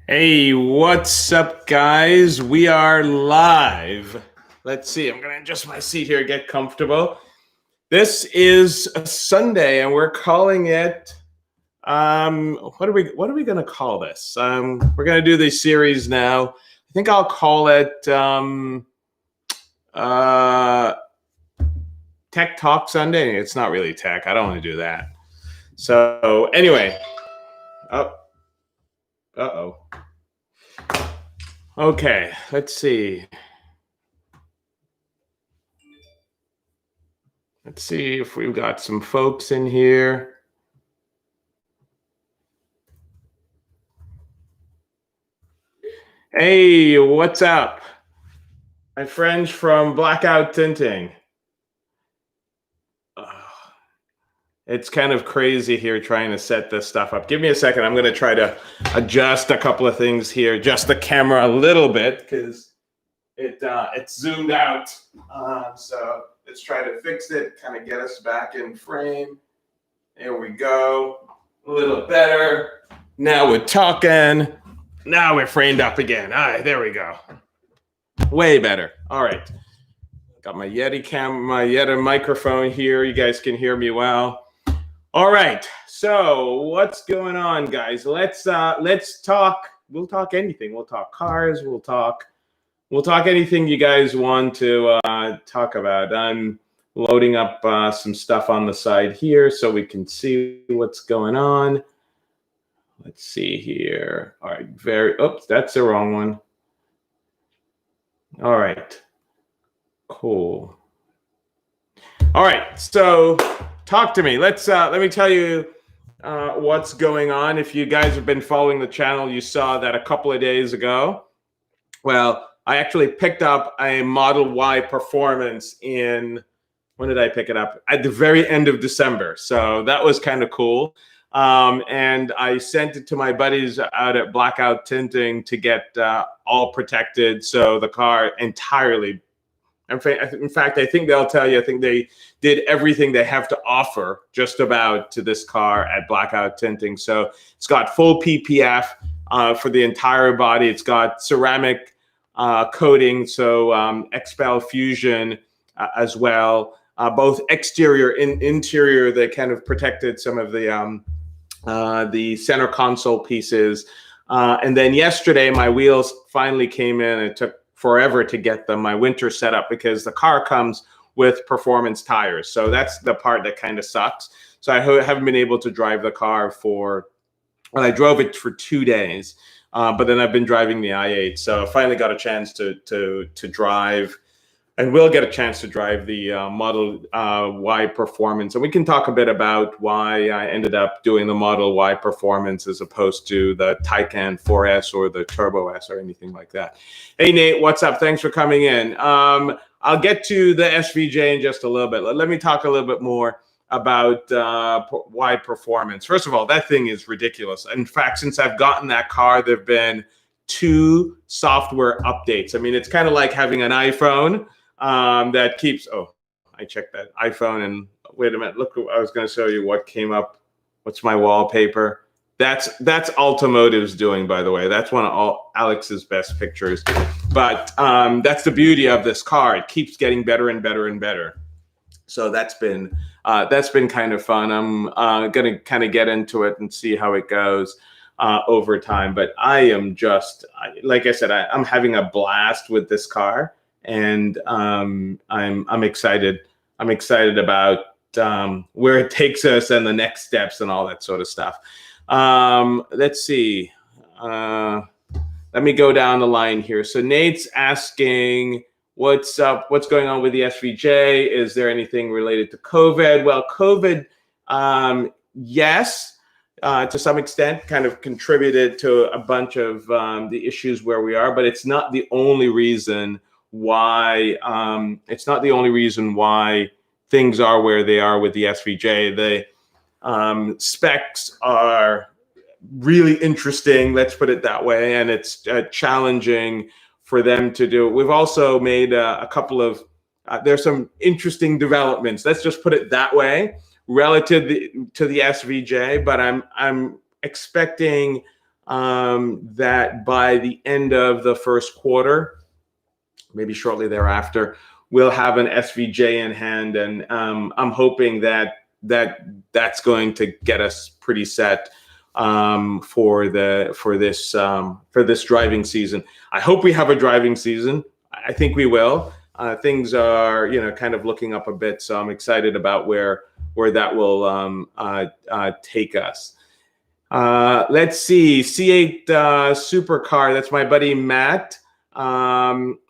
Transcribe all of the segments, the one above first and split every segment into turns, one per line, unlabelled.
Hey, what's up, guys? We are live. Let's see. I'm going to adjust my seat here, get comfortable. This is a Sunday, and we're calling it. What are we going to call this? We're going to do this series now. I think I'll call it Tech Talk Sunday. It's not really tech. I don't want to do that. So anyway, uh-oh. Okay, let's see. Let's see if we've got some folks in here. Hey, what's up? My friends from Blackout Tinting. It's kind of crazy here trying to set this stuff up. Give me a second. I'm going to try to adjust a couple of things here, adjust the camera a little bit because it's zoomed out. So let's try to fix it, kind of get us back in frame. There we go. A little better. Now we're talking. Now we're framed up again. All right, there we go. Way better. All right. Got my Yeti microphone here. You guys can hear me well. All right. So what's going on, guys? Let's talk. We'll talk anything. We'll talk cars. We'll talk anything you guys want to talk about. I'm loading up some stuff on the side here so we can see what's going on. Let's see here. All right. Oops, that's the wrong one. All right. Cool. All right. So talk to me. Let me tell you what's going on. If you guys have been following the channel, you saw that a couple of days ago. Well, I actually picked up a Model Y Performance when did I pick it up? At the very end of December. So that was kind of cool. And I sent it to my buddies out at Blackout Tinting to get all protected. So the car entirely, in fact, I think they'll tell you, I think they did everything they have to offer just about to this car at Blackout Tinting. So it's got full PPF for the entire body. It's got ceramic coating, so XPEL Fusion as well. Both exterior and interior, they kind of protected some of the center console pieces. And then yesterday, my wheels finally came in. It took forever to get them, my winter setup, because the car comes with performance tires. So that's the part that kind of sucks. So I haven't been able to drive the car I drove it for 2 days, but then I've been driving the i8. So I finally got a chance to drive, and we'll get a chance to drive the Model Y Performance. And we can talk a bit about why I ended up doing the Model Y Performance as opposed to the Taycan 4S or the Turbo S or anything like that. Hey, Nate, what's up? Thanks for coming in. I'll get to the SVJ in just a little bit. Let me talk a little bit more about Y Performance. First of all, that thing is ridiculous. In fact, since I've gotten that car, there have been 2 software updates. I mean, it's kind of like having an iPhone that keeps, I checked that iPhone, and wait a minute, look, I was going to show you what came up. What's my wallpaper? That's Automotive's doing, by the way. That's one of Alex's best pictures. But that's the beauty of this car. It keeps getting better and better and better. So that's been kind of fun. I'm going to kind of get into it and see how it goes over time. But I am just, like I said, I'm having a blast with this car. And I'm excited. I'm excited about where it takes us and the next steps and all that sort of stuff. Let's see. Let me go down the line here. So Nate's asking, what's up? What's going on with the SVJ? Is there anything related to COVID? Well, COVID, yes, to some extent, kind of contributed to a bunch of the issues where we are, but it's not the only reason why things are where they are with the SVJ. The specs are really interesting, let's put it that way, and it's challenging for them to do. We've also made a couple of there's some interesting developments, let's just put it that way, relative to the SVJ, but I'm expecting that by the end of the first quarter, maybe shortly thereafter, we'll have an SVJ in hand, and I'm hoping that's going to get us pretty set for this driving season. I hope we have a driving season. I think we will. Things are, kind of looking up a bit, so I'm excited about where that will take us. Let's see, C8 Supercar. That's my buddy Matt.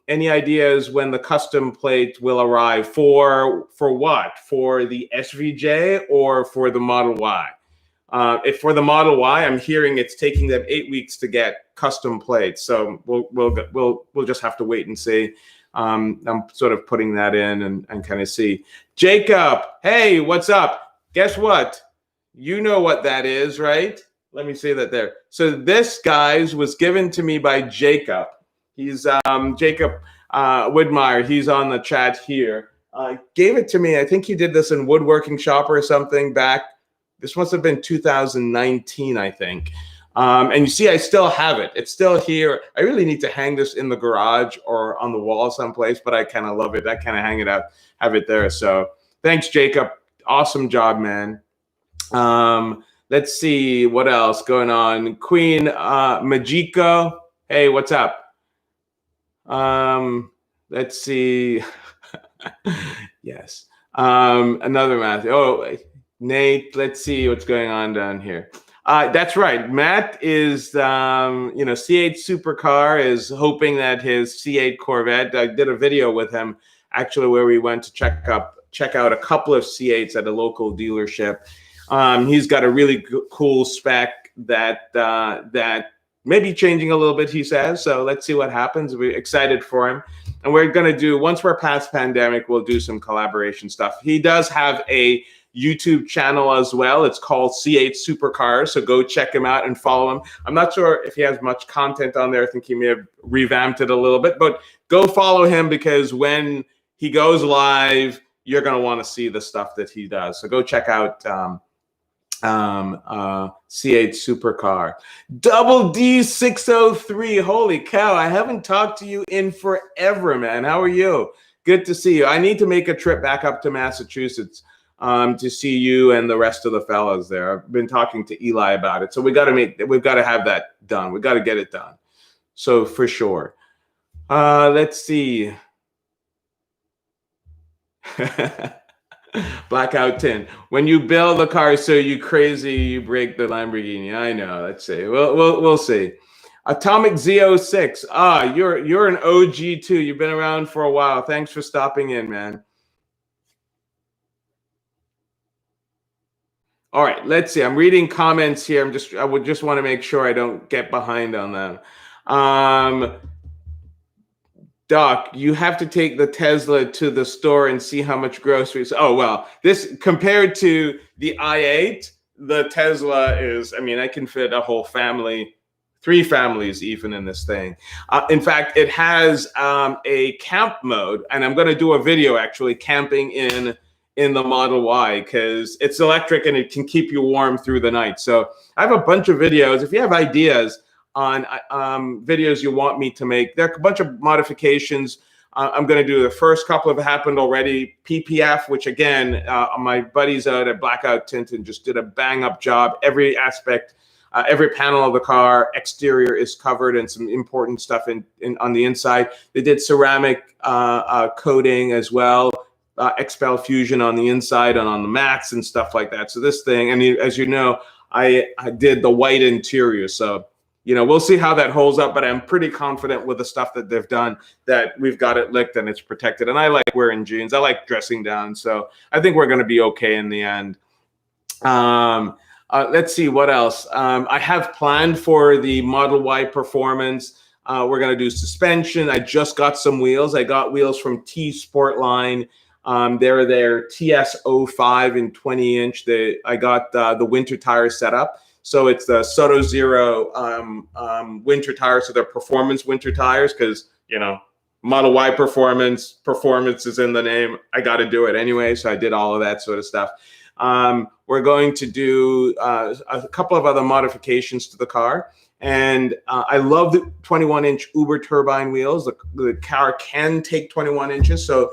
Any ideas when the custom plate will arrive? For what? For the SVJ or for the Model Y? If for the Model Y, I'm hearing it's taking them 8 weeks to get custom plates. So we'll just have to wait and see. I'm sort of putting that in and kind of see. Jacob, hey, what's up? Guess what? You know what that is, right? Let me say that there. So this, guys, was given to me by Jacob. He's Jacob Widmeyer. He's on the chat here. Gave it to me. I think he did this in Woodworking Shop or something back. This must have been 2019, I think. And you see, I still have it. It's still here. I really need to hang this in the garage or on the wall someplace, but I kind of love it. I kind of hang it out, have it there. So thanks, Jacob. Awesome job, man. Let's see what else going on. Queen Majiko. Hey, what's up? Let's see. Yes. Another Matthew. Oh, Nate, let's see what's going on down here. That's right. Matt is, C8 Supercar is hoping that his C8 Corvette, I did a video with him actually where we went to check out a couple of C8s at a local dealership. He's got a really cool spec that may be changing a little bit, he says. So let's see what happens. We're excited for him. And we're going to do, once we're past pandemic, we'll do some collaboration stuff. He does have a YouTube channel as well. It's called C8 Supercar. So go check him out and follow him. I'm not sure if he has much content on there. I think he may have revamped it a little bit, but go follow him because when he goes live, you're going to want to see the stuff that he does. So go check out C8 Supercar. Double D603. Holy cow. I haven't talked to you in forever, man. How are you? Good to see you. I need to make a trip back up to Massachusetts to see you and the rest of the fellas there. I've been talking to Eli about it. So we've got to have that done. We've got to get it done. So for sure. Let's see. Blackout 10. When you build a car so you crazy, you break the Lamborghini. I know. Let's see. We'll see. Atomic Z06. You're an OG too. You've been around for a while. Thanks for stopping in, man. All right, let's see. I'm reading comments here. I would just want to make sure I don't get behind on them. Doc, you have to take the Tesla to the store and see how much groceries. Oh, well, this compared to the i8, the Tesla is, I can fit a whole family, 3 families even in this thing. In fact, it has a camp mode, and I'm going to do a video actually camping in the Model Y because it's electric and it can keep you warm through the night. So I have a bunch of videos. If you have ideas on videos you want me to make, there are a bunch of modifications. I'm going to do the first couple have happened already. PPF, which again, my buddies out at Blackout Tintin just did a bang up job. Every aspect, every panel of the car, exterior is covered and some important stuff on the inside. They did ceramic coating as well. Expel Fusion on the inside and on the mats and stuff like that. So this thing, and as you know, I did the white interior. So, we'll see how that holds up, but I'm pretty confident with the stuff that they've done that we've got it licked and it's protected. And I like wearing jeans. I like dressing down. So I think we're going to be okay in the end. Let's see what else. I have planned for the Model Y Performance. We're going to do suspension. I just got some wheels. I got wheels from T Sportline. They're their TS05 in 20-inch. I got the winter tire set up. So it's the Soto Zero winter tires. So they're performance winter tires because, Model Y performance is in the name. I got to do it anyway. So I did all of that sort of stuff. We're going to do a couple of other modifications to the car. And I love the 21-inch Uber turbine wheels. The car can take 21 inches. So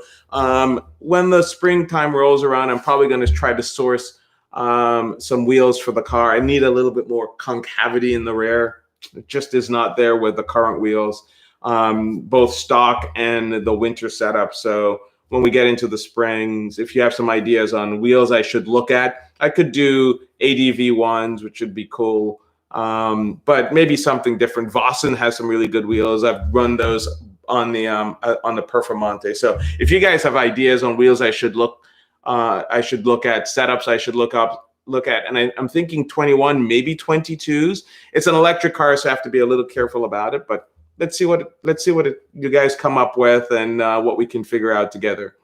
when the springtime rolls around, I'm probably going to try to source some wheels for the car. I need a little bit more concavity in the rear. It just is not there with the current wheels, both stock and the winter setup. So when we get into the springs, if you have some ideas on wheels I should look at, I could do ADV ones, which would be cool. But maybe something different. Vossen has some really good wheels. I've run those on the Performante. So if you guys have ideas on wheels I should look at, setups I should look at, and I'm thinking 21, maybe 22s. It's an electric car, so I have to be a little careful about it. But let's see what you guys come up with and what we can figure out together.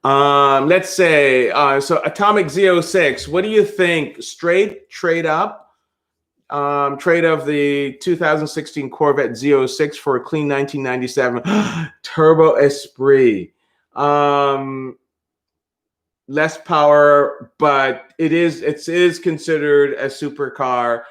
Let's say so Atomic Z06. What do you think? Straight, trade up? Trade of the 2016 Corvette Z06 for a clean 1997 Turbo Esprit. Less power, but it is considered a supercar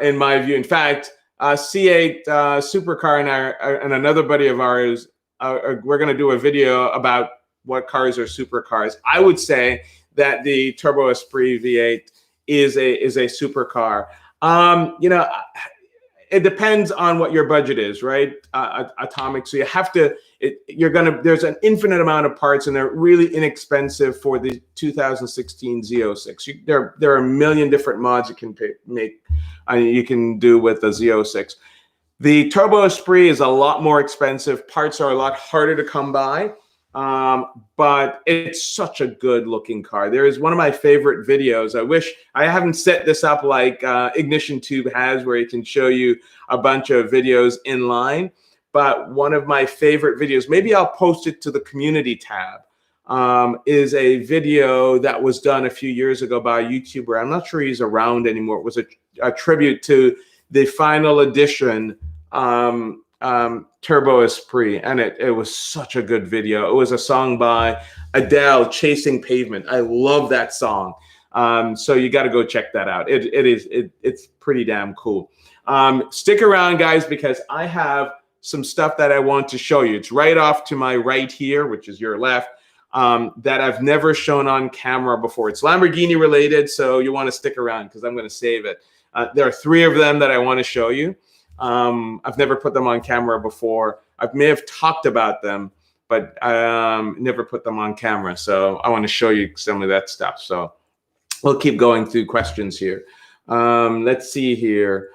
in my view. In fact, C8 Supercar and another buddy of ours, we're going to do a video about what cars are supercars. I would say that the Turbo Esprit V8 is a supercar. It depends on what your budget is, right? Atomic. So you have to, there's an infinite amount of parts and they're really inexpensive for the 2016 Z06. There are a million different mods you can make, you can do with the Z06. The Turbo Esprit is a lot more expensive. Parts are a lot harder to come by. But it's such a good looking car. There is one of my favorite videos. I wish I haven't set this up like Ignition Tube has, where it can show you a bunch of videos in line. But one of my favorite videos, maybe I'll post it to the community tab, is a video that was done a few years ago by a YouTuber. I'm not sure he's around anymore. It was a tribute to the final edition Turbo Esprit, and it was such a good video. It was a song by Adele, Chasing Pavement. I love that song. So you got to go check that out. It's pretty damn cool. Stick around, guys, because I have some stuff that I want to show you. It's right off to my right here, which is your left, that I've never shown on camera before. It's Lamborghini related, so you want to stick around because I'm going to save it. There are 3 of them that I want to show you. I've never put them on camera before. I may have talked about them, but never put them on camera. So I want to show you some of that stuff. So we'll keep going through questions here. Let's see here.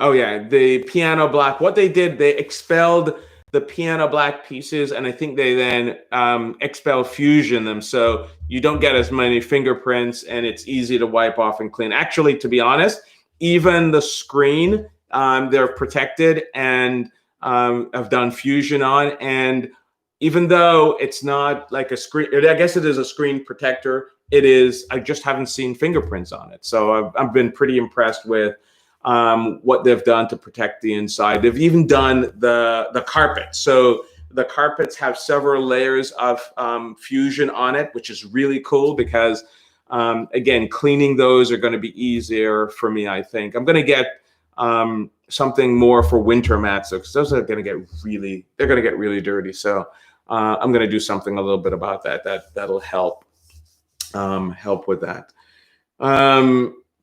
Oh yeah, the piano black. What they did, they expelled the piano black pieces, and I think they then expel fusion them, so you don't get as many fingerprints, and it's easy to wipe off and clean. Actually, to be honest, even the screen, they're protected and I've done fusion on, and even though it's not like a screen, I guess it is a screen protector, it is, I just haven't seen fingerprints on it. So I've been pretty impressed with what they've done to protect the inside. They've even done the carpet. So the carpets have several layers of fusion on it, which is really cool because, again, cleaning those are going to be easier for me, I think. I'm going to get something more for winter mats, because those are going to get really, they're going to get really dirty. So I'm going to do something a little bit about that. That'll help with that.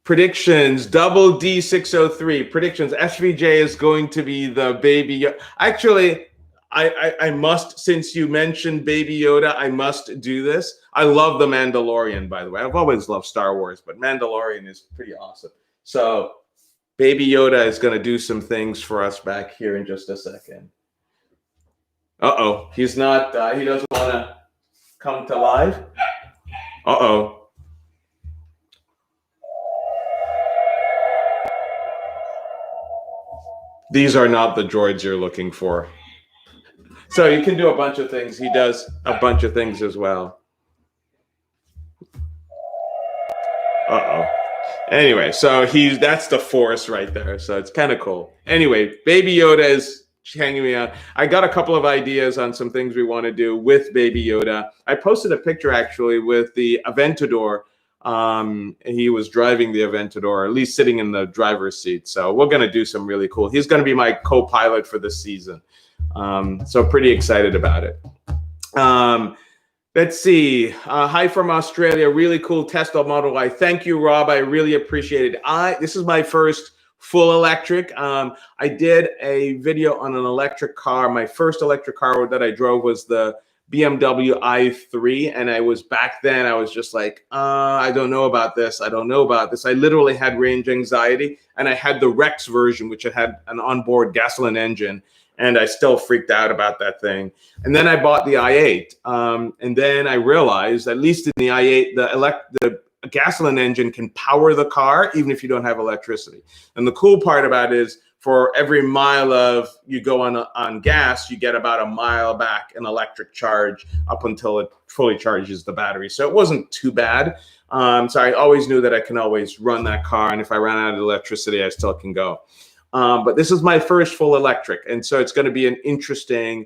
Predictions, double D603 predictions. SVJ is going to be the baby. Actually, I must, since you mentioned Baby Yoda, I must do this. I love The Mandalorian, by the way. I've always loved Star Wars, but Mandalorian is pretty awesome. So Baby Yoda is going to do some things for us back here in just a second. Uh-oh, he's not, he doesn't want to come to life. Uh-oh. These are not the droids you're looking for. So you can do a bunch of things. He does a bunch of things as well. Uh-oh. Anyway, so that's the Force right there. So it's kind of cool. Anyway, Baby Yoda is hanging me out. I got a couple of ideas on some things we want to do with Baby Yoda. I posted a picture actually with the Aventador He was driving the Aventador, or at least sitting in the driver's seat. So we're going to do some really cool. He's going to be my co-pilot for this season. So pretty excited about it. Let's see. Hi from Australia. Really cool Tesla Model Y. Thank you, Rob. I really appreciate it. This is my first full electric. I did a video on an electric car. My first electric car that I drove was the BMW i3, and I was back then, I was just like, I don't know about this. I don't know about this. I literally had range anxiety, and I had the Rex version, which had an onboard gasoline engine, and I still freaked out about that thing. And then I bought the i8, and then I realized, at least in the i8, the gasoline engine can power the car even if you don't have electricity. And the cool part about it is, for every mile of you go on gas, you get about a mile back an electric charge up until it fully charges the battery. So it wasn't too bad. So I always knew that I can always run that car, and if I ran out of electricity, I still can go. But this is my first full electric, and so it's going to be an interesting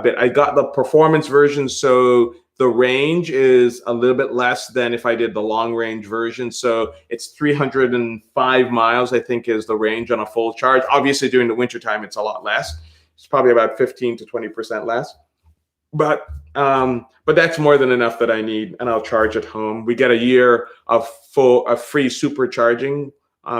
bit. I got the performance version, so the range is a little bit less than if I did the long range version. So it's 305 miles, I think, is the range on a full charge. Obviously, during the wintertime, it's a lot less. It's probably about 15 to 20% less. But that's more than enough that I need, and I'll charge at home. We get a year of free supercharging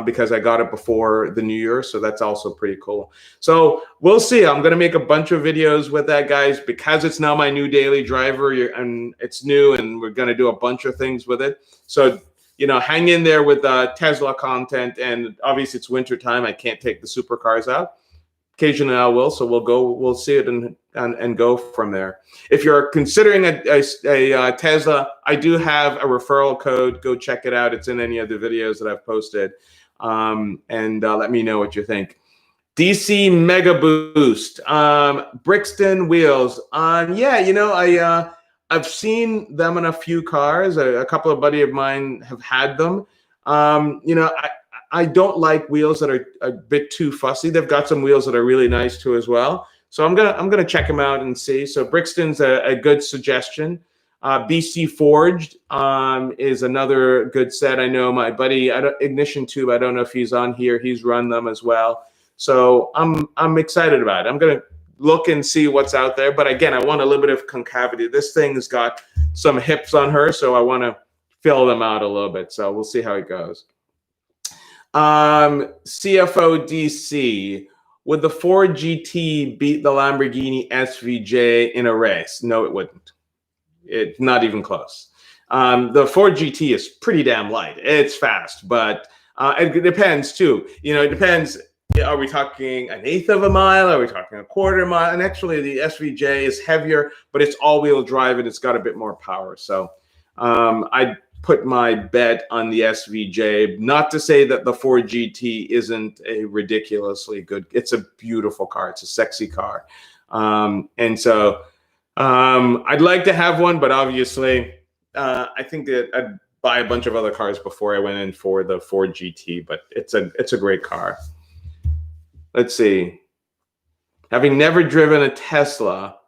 because I got it before the new year. So that's also pretty cool. So we'll see. I'm going to make a bunch of videos with that, guys, because it's now my new daily driver, and it's new, and we're going to do a bunch of things with it. So, hang in there with Tesla content. And obviously it's winter time. I can't take the supercars out. Occasionally I will. So we'll see it and go from there. If you're considering a Tesla, I do have a referral code. Go check it out. It's in any of the videos that I've posted. And let me know what you think. DC Mega Boost, Brixton wheels. I've seen them in a few cars. A couple of buddies of mine have had them. I don't like wheels that are a bit too fussy. They've got some wheels that are really nice too as well. So I'm gonna check them out and see. So Brixton's a good suggestion. BC Forged is another good set. I know my buddy Ignition Tube. I don't know if he's on here. He's run them as well. So I'm excited about it. I'm gonna look and see what's out there. But again, I want a little bit of concavity. This thing's got some hips on her, so I want to fill them out a little bit. So we'll see how it goes. CFO DC, would the Ford GT beat the Lamborghini SVJ in a race? No, it wouldn't. It's not even close. The Ford GT is pretty damn light. It's fast, but it depends too. It depends. Are we talking an eighth of a mile? Are we talking a quarter mile? And actually, the SVJ is heavier, but it's all-wheel drive and it's got a bit more power. So I'd put my bet on the SVJ. Not to say that the Ford GT isn't a ridiculously good. It's a beautiful car. It's a sexy car, and so I'd like to have one, but obviously, I think that I'd buy a bunch of other cars before I went in for the Ford GT. But it's a great car. Let's see. Having never driven a Tesla,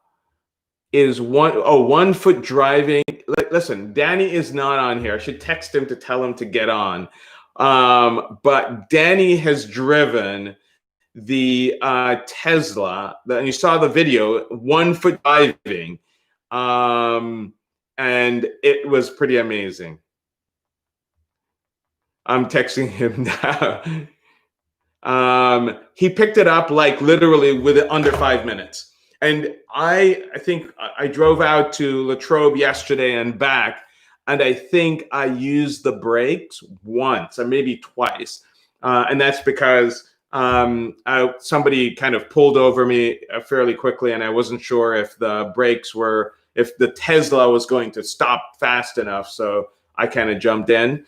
is 1 foot driving. Listen, Danny is not on here. I should text him to tell him to get on. But Danny has driven the Tesla, and you saw the video, 1 foot driving, and it was pretty amazing. I'm texting him now. He picked it up like literally with under 5 minutes. And I think I drove out to Latrobe yesterday and back, and I think I used the brakes once or maybe twice. And that's because somebody kind of pulled over me fairly quickly, and I wasn't sure if if the Tesla was going to stop fast enough. So I kind of jumped in.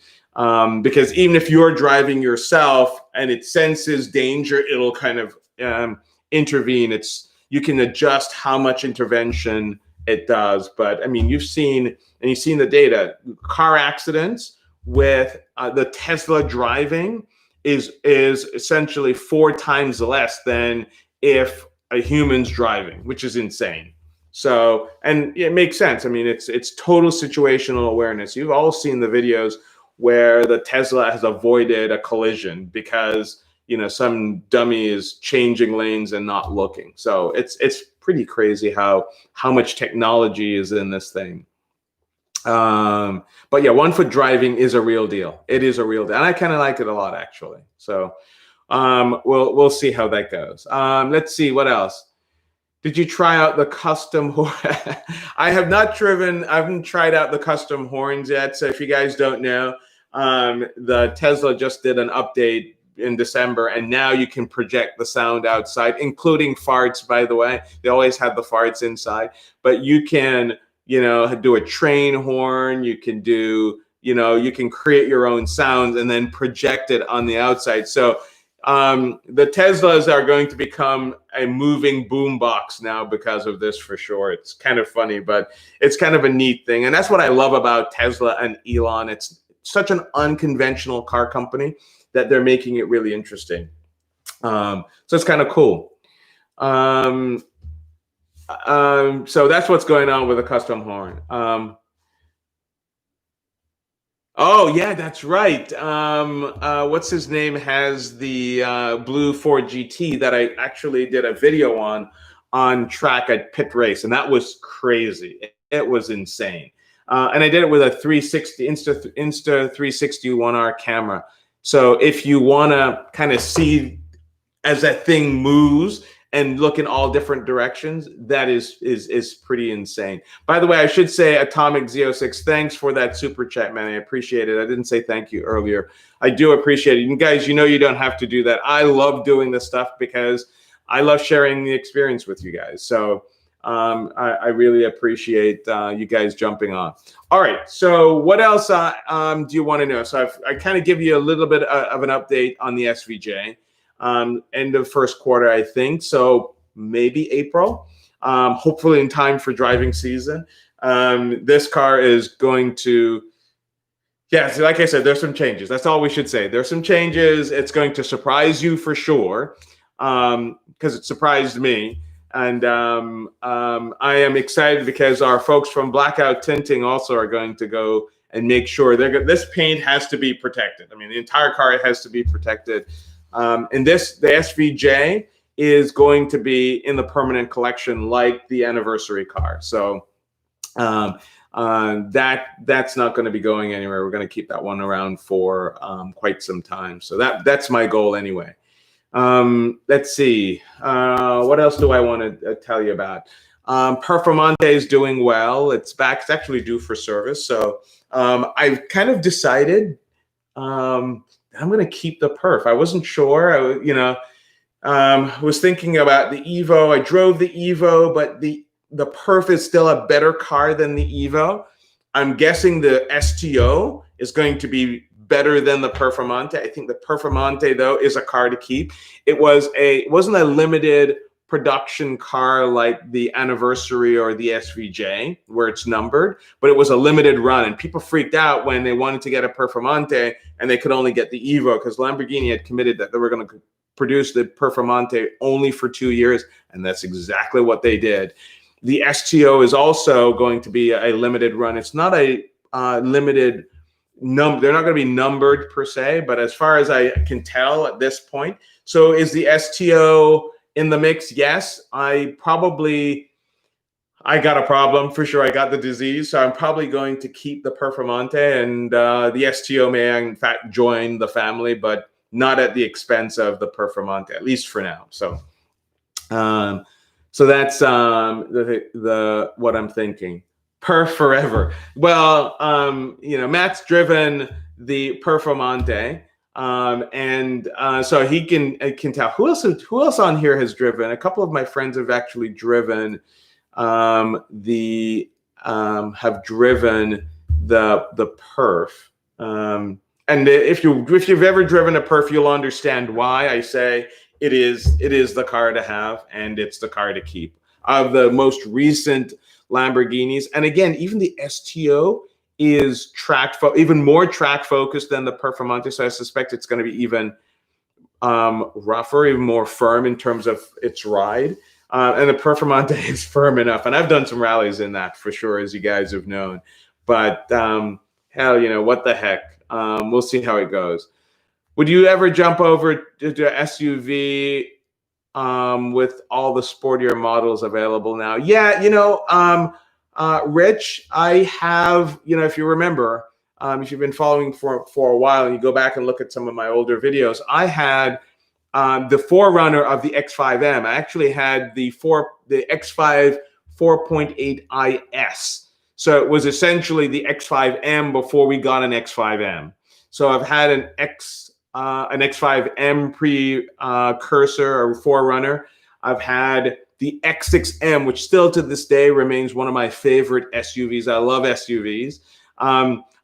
Because even if you're driving yourself and it senses danger, it'll kind of intervene. You can adjust how much intervention it does. But I mean, you've seen the data. Car accidents with the Tesla driving is essentially 4 times less than if a human's driving, which is insane. So, and it makes sense. I mean, it's total situational awareness. You've all seen the videos where the Tesla has avoided a collision because, you know, some dummy is changing lanes and not looking. So it's pretty crazy how much technology is in this thing. But yeah, 1 foot driving is a real deal. It is a real deal, and I kind of like it a lot, actually. So we'll see how that goes. Let's see what else. Did you try out the custom horn? I have not driven. I haven't tried out the custom horns yet. So if you guys don't know, the Tesla just did an update in December, and now you can project the sound outside, including farts, by the way. They always have the farts inside, but you can, you know, do a train horn. You can do, you know, you can create your own sounds and then project it on the outside. So the Teslas are going to become a moving boombox now because of this, for sure. It's kind of funny, but it's kind of a neat thing. And that's what I love about Tesla and Elon. It's such an unconventional car company that they're making it really interesting. So it's kind of cool. So that's what's going on with a custom horn. Oh yeah, that's right. What's his name has the blue Ford GT that I actually did a video on track at Pit Race, and that was crazy. It was insane. And I did it with a 360 Insta 360 1R camera. So if you want to kind of see as that thing moves and look in all different directions, that is pretty insane. By the way, I should say Atomic Z06, thanks for that super chat, man. I appreciate it. I didn't say thank you earlier. I do appreciate it. And guys, you know you don't have to do that. I love doing this stuff because I love sharing the experience with you guys. So I really appreciate you guys jumping on. All right, so what else do you want to know? So I kind of give you a little bit of an update on the SVJ. End of first quarter, I think. So maybe April, hopefully in time for driving season. This car is going to, yeah, so like I said, there's some changes. That's all we should say. There's some changes. It's going to surprise you for sure, because it surprised me. And I am excited because our folks from Blackout Tinting also are going to go and make sure this paint has to be protected. I mean, the entire car has to be protected. And the SVJ is going to be in the permanent collection like the anniversary car. So that's not going to be going anywhere. We're going to keep that one around for quite some time. So that's my goal anyway. Let's see. What else do I want to tell you about? Performante is doing well. It's back. It's actually due for service. So I've kind of decided I'm going to keep the Perf. I wasn't sure. Was thinking about the Evo. I drove the Evo, but the Perf is still a better car than the Evo. I'm guessing the STO is going to be better than the Performante. I think the Performante, though, is a car to keep. It wasn't a limited production car like the anniversary or the SVJ where it's numbered, but it was a limited run, and people freaked out when they wanted to get a Performante and they could only get the Evo because Lamborghini had committed that they were going to produce the Performante only for 2 years, and that's exactly what they did. The STO is also going to be a limited run. It's not a limited number. They're not going to be numbered per se, but as far as I can tell at this point. So is the STO in the mix? Yes. I got a problem for sure. I got the disease, so I'm probably going to keep the Performante, and the STO may in fact join the family, but not at the expense of the Performante, at least for now. So so that's the what I'm thinking. Perf forever. Well, Matt's driven the Performante, and so he can tell. Who else on here has driven? A couple of my friends have actually driven the Perf. And if you've ever driven a Perf, you'll understand why I say it is the car to have, and it's the car to keep. Of the most recent Lamborghinis, and again, even the STO is even more track focused than the Performante, so I suspect it's going to be even rougher, even more firm in terms of its ride. And the Performante is firm enough, and I've done some rallies in that for sure, as you guys have known. But hell, what the heck? We'll see how it goes. Would you ever jump over to SUV with all the sportier models available now? Yeah, Rich, I have, if you remember, if you've been following for a while and you go back and look at some of my older videos, I had the forerunner of the X5M. I actually had the X5 4.8 IS. So it was essentially the X5M before we got an X5M. So I've had an X5M precursor or forerunner. I've had the X6M, which still to this day remains one of my favorite SUVs. I love SUVs.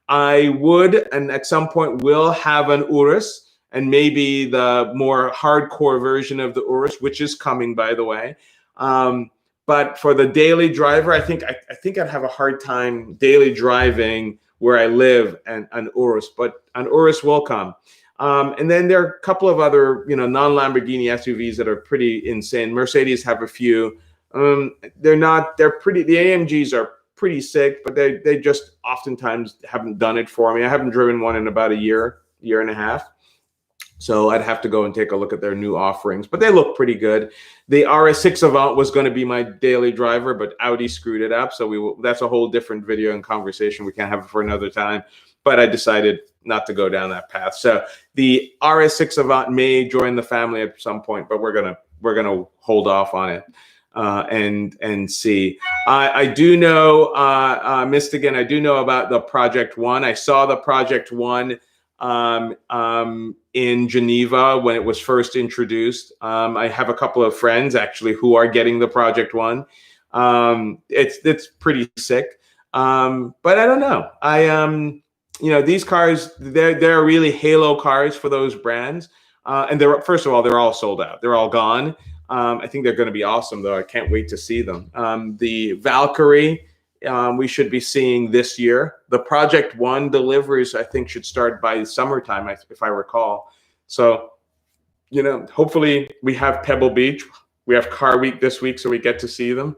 I would, and at some point will have an Urus, and maybe the more hardcore version of the Urus, which is coming, by the way. But for the daily driver, I think I'd have a hard time daily driving where I live and an Urus, but an Urus will come. And then there are a couple of other, non-Lamborghini SUVs that are pretty insane. Mercedes have a few. They're pretty, the AMGs are pretty sick, but they just oftentimes haven't done it for me. I haven't driven one in about a year and a half. So I'd have to go and take a look at their new offerings, but they look pretty good. The RS6 Avant was going to be my daily driver, but Audi screwed it up. So that's a whole different video and conversation. We can't have it for another time, but I decided not to go down that path. So the RS6 Avant may join the family at some point, but we're gonna hold off on it and see. I do know, Mistigan, I do know about the Project One. I saw the Project One in Geneva when it was first introduced. I have a couple of friends actually who are getting the Project One. It's pretty sick. But I don't know. These cars, they're really halo cars for those brands. And first of all, they're all sold out. They're all gone. I think they're going to be awesome, though. I can't wait to see them. The Valkyrie, we should be seeing this year. The Project One deliveries, I think, should start by summertime, if I recall. So, hopefully we have Pebble Beach. We have Car Week this week, so we get to see them.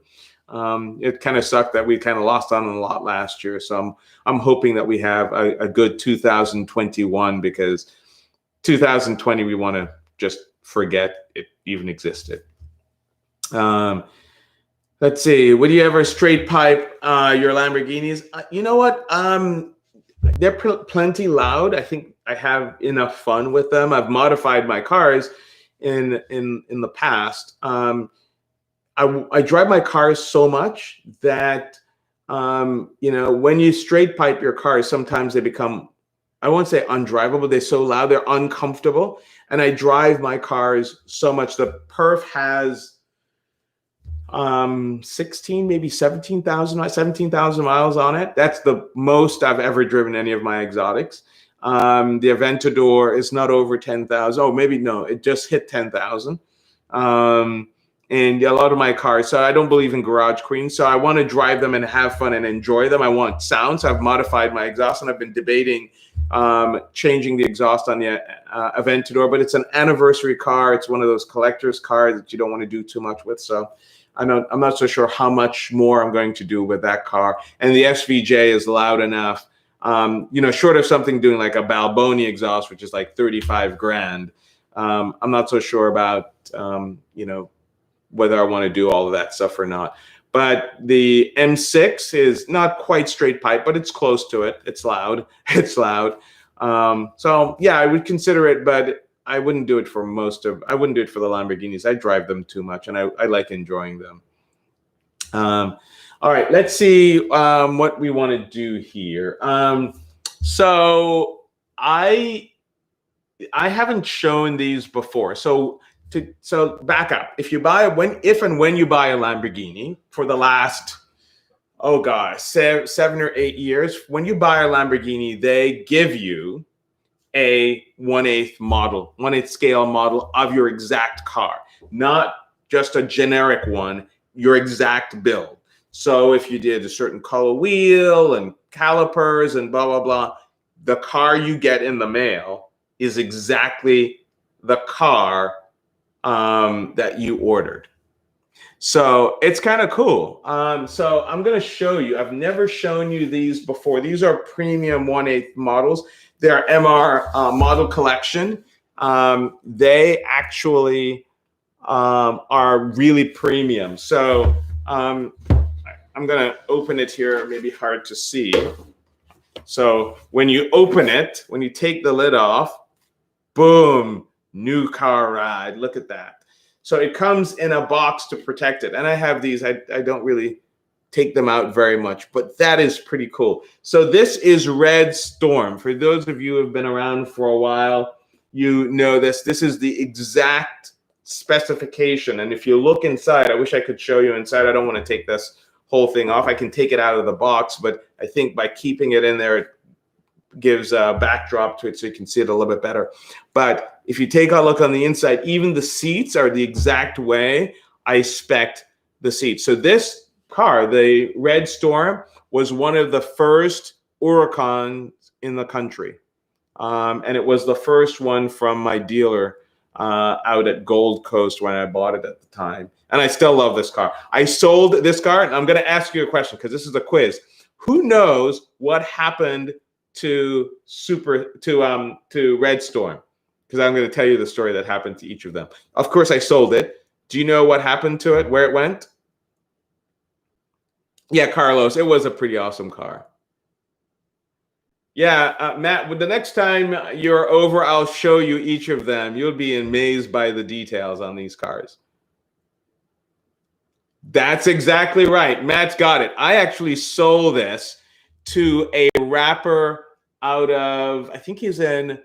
It kind of sucked that we kind of lost on a lot last year. So I'm hoping that we have a good 2021, because 2020 we want to just forget it even existed. Let's see. Would you ever straight pipe your Lamborghinis? You know what? They're plenty loud. I think I have enough fun with them. I've modified my cars in the past. I drive my cars so much that, when you straight pipe your cars, sometimes they become, I won't say undrivable. They're so loud, they're uncomfortable. And I drive my cars so much. The Perf has 16, maybe 17,000 miles on it. That's the most I've ever driven any of my exotics. The Aventador is not over 10,000. Oh, maybe no, it just hit 10,000. And a lot of my cars, so I don't believe in garage queens. So I want to drive them and have fun and enjoy them. I want sound, so I've modified my exhaust, and I've been debating changing the exhaust on the Aventador, but it's an anniversary car. It's one of those collector's cars that you don't want to do too much with. So I'm not so sure how much more I'm going to do with that car. And the SVJ is loud enough, short of something doing like a Balboni exhaust, which is like 35 grand. I'm not so sure about, whether I want to do all of that stuff or not. But the M6 is not quite straight pipe, but it's close to it. It's loud. It's loud. So yeah, I would consider it, but I wouldn't do it for I wouldn't do it for the Lamborghinis. I drive them too much, and I like enjoying them. All right, let's see what we want to do here. So I haven't shown these before. So back up. If and when you buy a Lamborghini for the last, 7 or 8 years, when you buy a Lamborghini, they give you a 1/8 scale model of your exact car, not just a generic one, your exact build. So if you did a certain color wheel and calipers and blah, blah, blah, the car you get in the mail is exactly the car that you ordered. So it's kind of cool. So I'm going to show you. I've never shown you these before. These are premium 1/8 models. They're MR model collection. They actually are really premium. So I'm going to open it here. Maybe hard to see. So when you open it, when you take the lid off, boom, new car ride. Look at that. So it comes in a box to protect it. And I have these. I don't really take them out very much, but that is pretty cool. So this is Red Storm. For those of you who have been around for a while, you know this. This is the exact specification. And if you look inside, I wish I could show you inside. I don't want to take this whole thing off. I can take it out of the box, but I think by keeping it in there, it gives a backdrop to it so you can see it a little bit better. But if you take a look on the inside, even the seats are the exact way I spec'd the seats. So this car, the Red Storm, was one of the first Huracans in the country. And it was the first one from my dealer out at Gold Coast when I bought it at the time. And I still love this car. I sold this car, and I'm going to ask you a question because this is a quiz. Who knows what happened to Red Storm? Because I'm going to tell you the story that happened to each of them. Of course, I sold it. Do you know what happened to it? Where it went? Yeah, Carlos, it was a pretty awesome car. Yeah, Matt, the next time you're over, I'll show you each of them. You'll be amazed by the details on these cars. That's exactly right. Matt's got it. I actually sold this to a rapper out of, I think he's in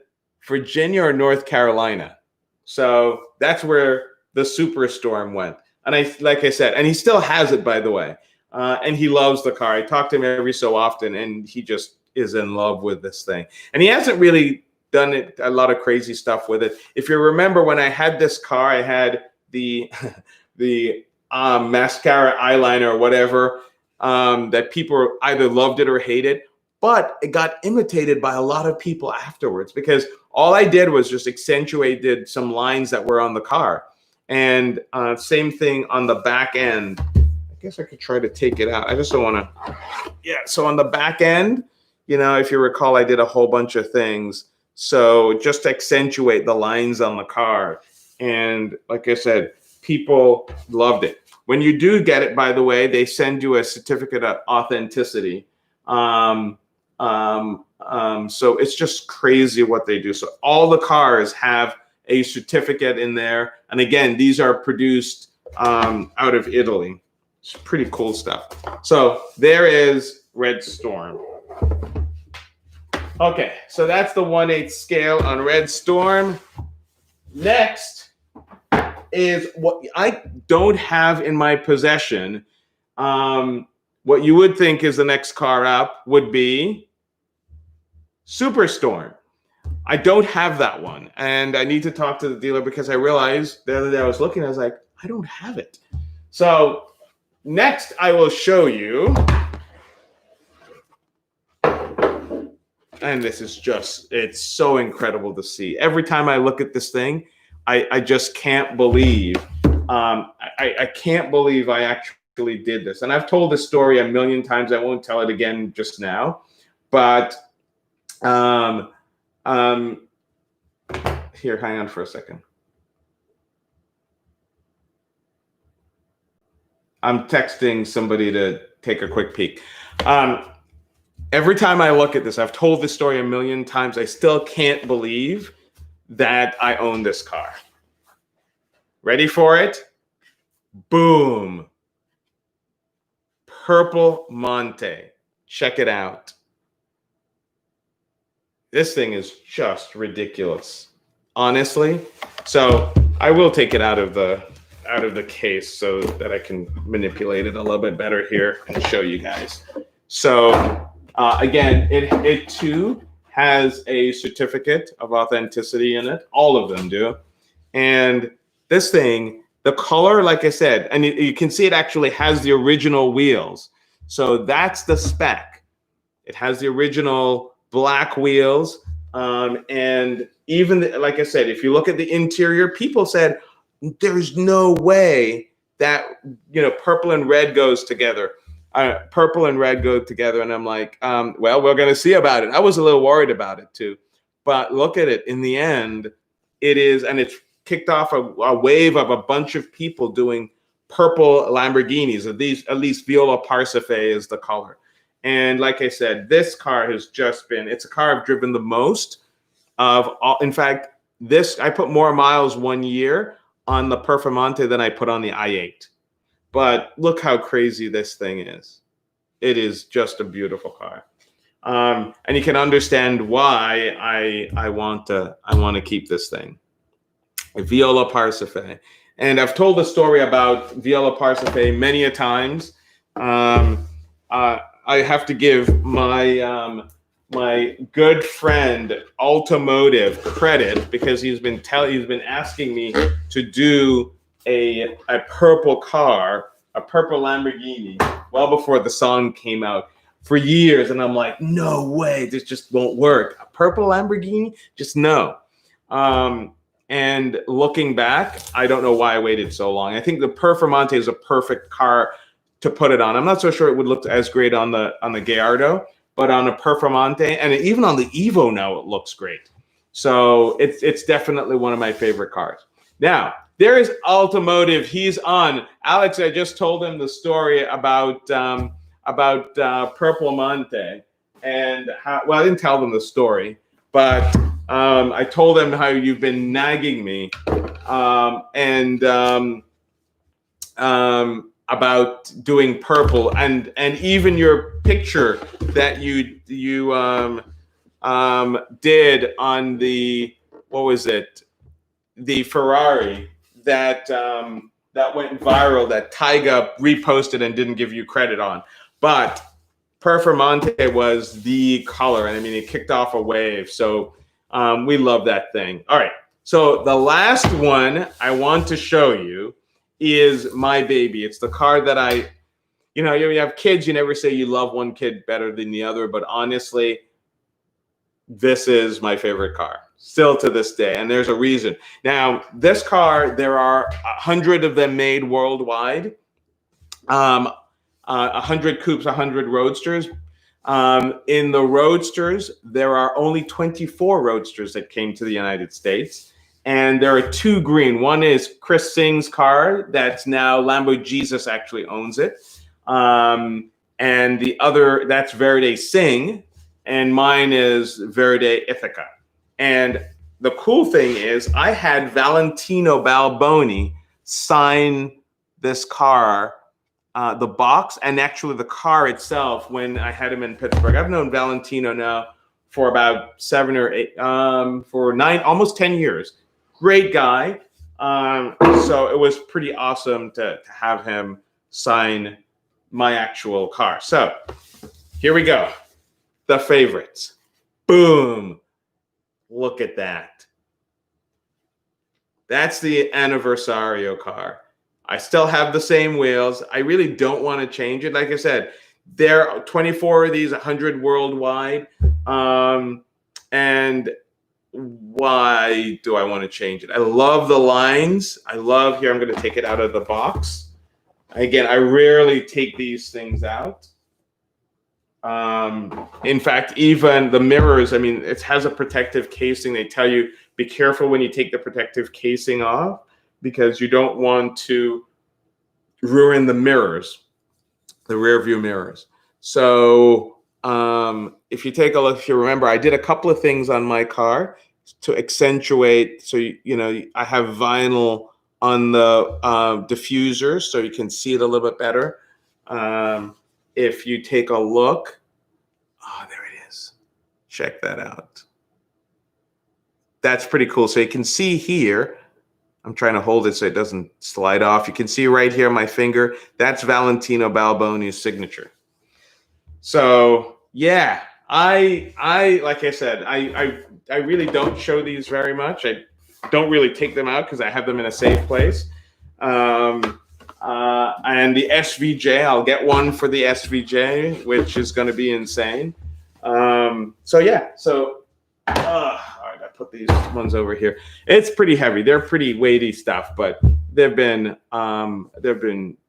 Virginia or North Carolina. So that's where the Superstorm went. And like I said, and he still has it, by the way. And he loves the car. I talk to him every so often, and he just is in love with this thing. And he hasn't really done a lot of crazy stuff with it. If you remember when I had this car, I had the mascara eyeliner or whatever that people either loved it or hated. But it got imitated by a lot of people afterwards because all I did was just accentuated some lines that were on the car. And same thing on the back end. I guess I could try to take it out. I just don't want to. Yeah, so on the back end, you know, if you recall, I did a whole bunch of things. So just to accentuate the lines on the car. And like I said, people loved it. When you do get it, by the way, they send you a certificate of authenticity. So it's just crazy what they do. So all the cars have a certificate in there. And again, these are produced out of Italy. It's pretty cool stuff. So there is Red Storm. Okay, so that's the 1/8 scale on Red Storm. Next is what I don't have in my possession. What you would think is the next car up would be Superstorm. I don't have that one, and I need to talk to the dealer because I realized the other day I was looking, I was like, I don't have it. So next I will show you, and this is just, it's so incredible to see. Every time I look at this thing, I just can't believe, I can't believe I actually did this. And I've told this story a million times. I won't tell it again just now, but here, hang on for a second. I'm texting somebody to take a quick peek. Every time I look at this, I've told this story a million times. I still can't believe that I own this car. Ready for it? Boom. Purple Monte. Check it out. This thing is just ridiculous, honestly. So I will take it out of the case so that I can manipulate it a little bit better here and show you guys. So again, it too has a certificate of authenticity in it. All of them do. And this thing, the color, like I said, and you can see it actually has the original wheels. So that's the spec. It has the original black wheels. And even, like I said, if you look at the interior, people said, there's no way that, purple and red goes together. Purple and red go together. And I'm like, well, we're going to see about it. I was a little worried about it too. But look at it. In the end, it is, and it's kicked off a wave of a bunch of people doing purple Lamborghinis. At least Viola Parsife is the color. And like I said, this car has just been, it's a car I've driven the most of all. In fact, I put more miles 1 year on the Performante than I put on the i8. But look how crazy this thing is. It is just a beautiful car. And you can understand why I want to keep this thing. Viola Parsife. And I've told the story about Viola Parsife many a times. I have to give my my good friend Automotive credit, because he's been asking me to do a purple car, a purple Lamborghini, well before the song came out, for years. And I'm like, no way, this just won't work. A purple Lamborghini? Just no. And looking back, I don't know why I waited so long. I think the Performante is a perfect car to put it on. I'm not so sure it would look as great on the Gallardo, but on a Performante, and even on the Evo now, it looks great. So it's definitely one of my favorite cars. Now, there is Automotive. He's on. Alex, I just told him the story about Purple Monte, and well, I didn't tell them the story, but I told them how you've been nagging me, about doing purple, and even your picture that you did on the, what was it, the Ferrari that went viral, that Tyga reposted and didn't give you credit on. But Performante was the color, and I mean, it kicked off a wave. So we love that thing. All right, so the last one I want to show you is my baby. It's the car that you have kids, you never say you love one kid better than the other, but honestly, this is my favorite car still to this day, and there's a reason. Now, this car, there are 100 of them made worldwide, 100 coupes, 100 roadsters. In the roadsters, there are only 24 roadsters that came to the United States. And there are two green. One is Chris Singh's car that's now Lambo Jesus actually owns it. And the other, that's Verde Singh. And mine is Verde Ithaca. And the cool thing is I had Valentino Balboni sign this car, the box, and actually the car itself when I had him in Pittsburgh. I've known Valentino now for about 7 or 8, for 9, almost 10 years. Great guy. So it was pretty awesome to have him sign my actual car. So here we go. The favorites. Boom. Look at that. That's the Anniversario car. I still have the same wheels. I really don't want to change it. Like I said, there are 24 of these, 100 worldwide. And why do I want to change it? I love the lines. I love, here, I'm going to take it out of the box. Again, I rarely take these things out. In fact, even the mirrors, I mean, it has a protective casing. They tell you, be careful when you take the protective casing off, because you don't want to ruin the mirrors, the rear view mirrors. So if you take a look, if you remember, I did a couple of things on my car to accentuate. So, I have vinyl on the diffuser so you can see it a little bit better. If you take a look, oh, there it is. Check that out. That's pretty cool. So you can see here, I'm trying to hold it so it doesn't slide off. You can see right here, my finger, that's Valentino Balboni's signature. So yeah, I like I said, I really don't show these very much. I don't really take them out because I have them in a safe place. And the SVJ, I'll get one for the SVJ, which is going to be insane. So yeah, so all right, I put these ones over here. It's pretty heavy. They're pretty weighty stuff, but they've been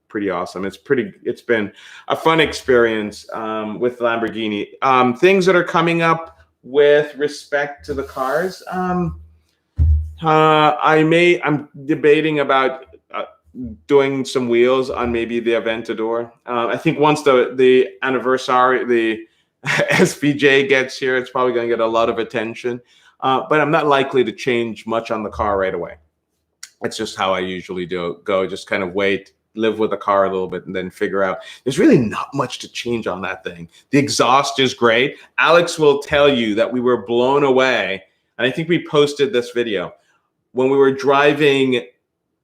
pretty awesome. It's been a fun experience with Lamborghini. Things that are coming up with respect to the cars. I'm debating about doing some wheels on maybe the Aventador. I think once the anniversary, the SVJ gets here, it's probably going to get a lot of attention. But I'm not likely to change much on the car right away. That's just how I usually go. Just kind of wait, live with the car a little bit, and then figure out. There's really not much to change on that thing. The exhaust is great. Alex will tell you that we were blown away, and I think we posted this video when we were driving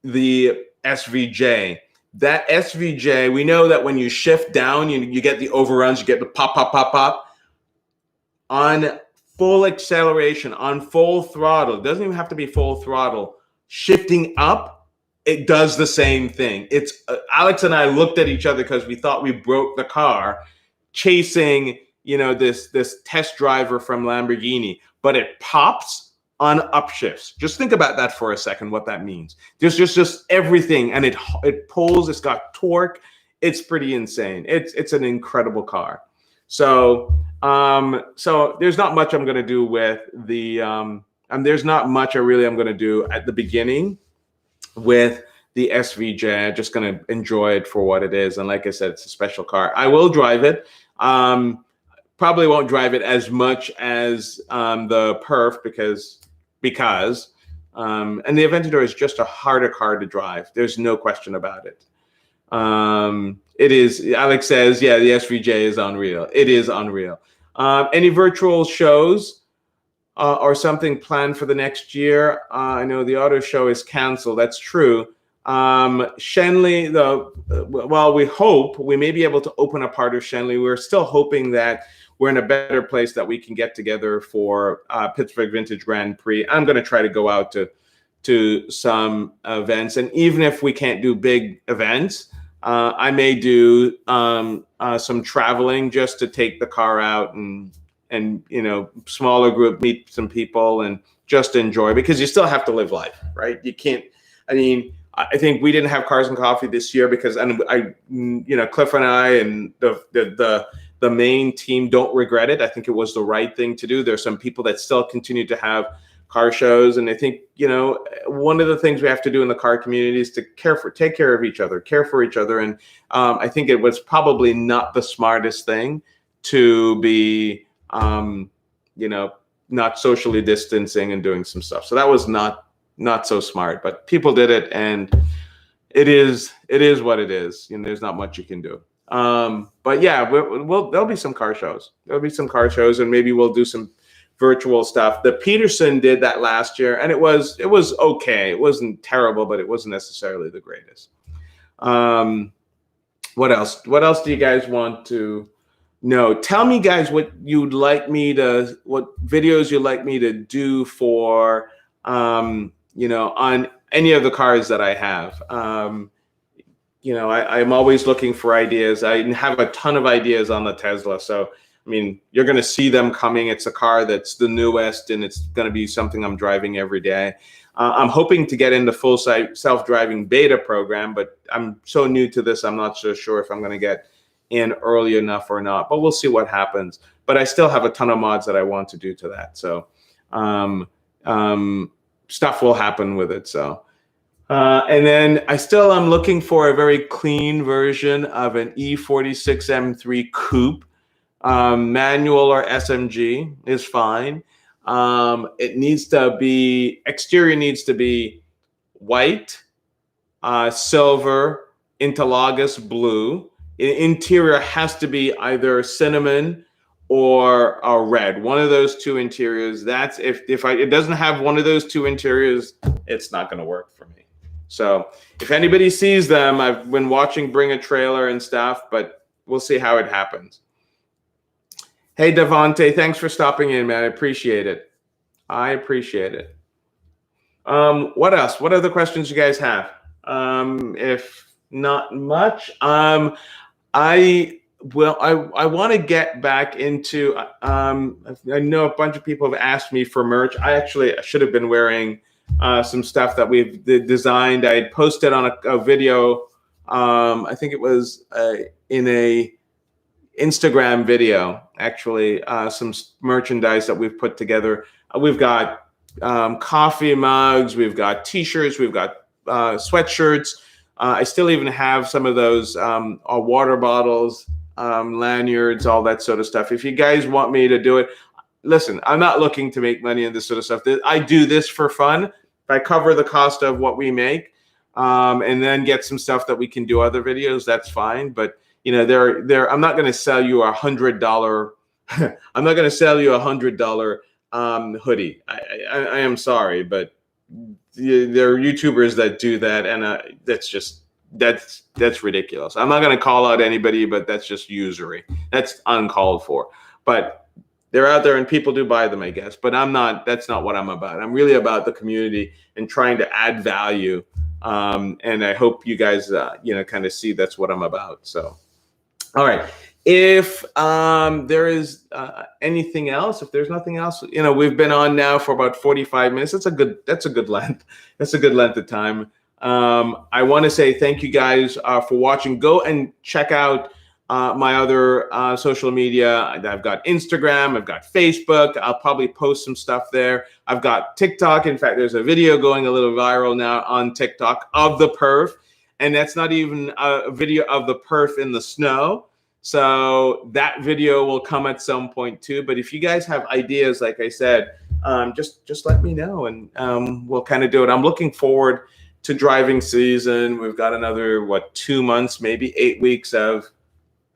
the SVJ. That SVJ, we know that when you shift down, you get the overruns, you get the pop, pop, pop, pop. On full acceleration, on full throttle, it doesn't even have to be full throttle, shifting up, it does the same thing. It's Alex and I looked at each other because we thought we broke the car chasing, this test driver from Lamborghini, but it pops on upshifts. Just think about that for a second, what that means. There's just everything, and it pulls, it's got torque. It's pretty insane. It's an incredible car. So there's not much I'm going to do with the there's not much I'm going to do at the beginning with the SVJ. I'm just going to enjoy it for what it is. And like I said, it's a special car. I will drive it. Probably won't drive it as much as the Perf because and the Aventador is just a harder car to drive. There's no question about it. It is. Alex says, yeah, the SVJ is unreal. It is unreal. Any virtual shows or something planned for the next year? I know the auto show is canceled. That's true. Shenley, well, we may be able to open a part of Shenley. We're still hoping that we're in a better place that we can get together for Pittsburgh Vintage Grand Prix. I'm going to try to go out to some events, and even if we can't do big events, I may do some traveling just to take the car out and smaller group, meet some people and just enjoy, because you still have to live life, right? You can't. I think we didn't have Cars and Coffee this year because Cliff and I and the main team don't regret it. I think it was the right thing to do. There's some people that still continue to have car shows, and I think one of the things we have to do in the car community is to take care of each other, care for each other, and I think it was probably not the smartest thing to be not socially distancing and doing some stuff. So that was not so smart, but people did it, and it is what it is. There's not much you can do. But yeah, there'll be some car shows. There'll be some car shows, and maybe we'll do some virtual stuff. The Peterson did that last year, and it was okay. It wasn't terrible, but it wasn't necessarily the greatest. What else? What else do you guys want to know? Tell me, guys, what videos you'd like me to do for on any of the cars that I have. I'm always looking for ideas. I have a ton of ideas on the Tesla. So, you're going to see them coming. It's a car that's the newest, and it's going to be something I'm driving every day. I'm hoping to get into full self-driving beta program, but I'm so new to this, I'm not so sure if I'm going to get in early enough or not. But we'll see what happens. But I still have a ton of mods that I want to do to that. So stuff will happen with it. So. And then I'm looking for a very clean version of an E46 M3 Coupe. Manual or SMG is fine. Exterior needs to be white, silver, interlagos blue. Interior has to be either cinnamon or red. One of those two interiors. That's if it doesn't have one of those two interiors, it's not going to work for me. So if anybody sees them, I've been watching Bring a Trailer and stuff, but we'll see how it happens. Hey, Devontae, thanks for stopping in, man. I appreciate it. What else? What other questions you guys have? If not much, I want to get back into, I know a bunch of people have asked me for merch. I should have been wearing some stuff that we've designed. I had posted on a video. I think it was in a Instagram video, actually, some merchandise that we've put together. We've got coffee mugs, we've got T-shirts, we've got sweatshirts. I still even have some of those water bottles, lanyards, all that sort of stuff. If you guys want me to do it, listen, I'm not looking to make money in this sort of stuff. I do this for fun. If I cover the cost of what we make, and then get some stuff that we can do other videos, that's fine. But you know, I'm not going to sell you $100. I'm not going to sell you $100 hoodie. I am sorry, but there are YouTubers that do that, and that's ridiculous. I'm not going to call out anybody, but that's just usury. That's uncalled for. But they're out there, and people do buy them, I guess. But I'm not. That's not what I'm about. I'm really about the community and trying to add value. And I hope you guys, kind of see that's what I'm about. So, all right. If there is anything else, if there's nothing else, we've been on now for about 45 minutes. That's a good length. That's a good length of time. I want to say thank you guys for watching. Go and check out my other social media. I've got Instagram, I've got Facebook. I'll probably post some stuff there. I've got TikTok. In fact, there's a video going a little viral now on TikTok of the perf. And that's not even a video of the perf in the snow. So that video will come at some point too. But if you guys have ideas, like I said, just let me know, and we'll kind of do it. I'm looking forward to driving season. We've got another, 2 months, maybe 8 weeks of,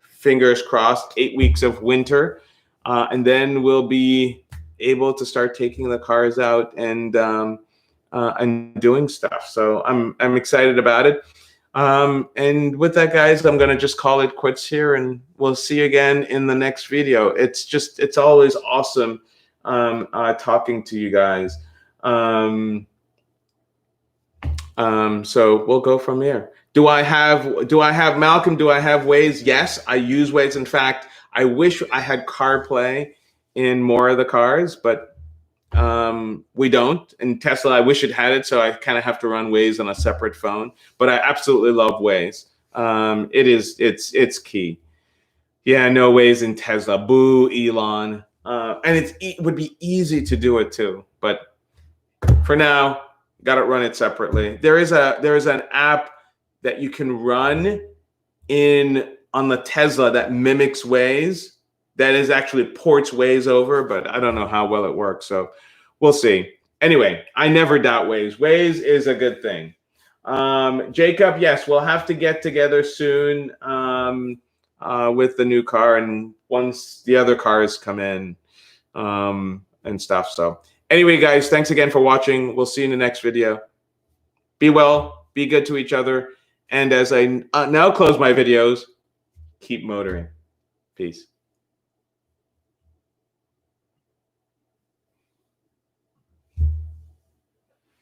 fingers crossed, 8 weeks of winter. And then we'll be able to start taking the cars out and doing stuff. So I'm excited about it. And with that, guys, I'm going to just call it quits here, and we'll see you again in the next video. It's always awesome talking to you guys. So we'll go from there. Do I have Malcolm? Do I have Waze? Yes, I use Waze. In fact, I wish I had CarPlay in more of the cars, but we don't. In Tesla, I wish it had it, so I kind of have to run Waze on a separate phone. But I absolutely love Waze. It's key. Yeah, no Waze in Tesla. Boo, Elon. And it would be easy to do it too. But for now, got to run it separately. There is an app that you can run on the Tesla that mimics Waze. That is actually ports Waze over, but I don't know how well it works. So we'll see. Anyway, I never doubt Waze. Waze is a good thing. Jacob, yes, we'll have to get together soon with the new car, and once the other cars come in and stuff. So anyway, guys, thanks again for watching. We'll see you in the next video. Be well, be good to each other. And as I now close my videos, keep motoring. Peace.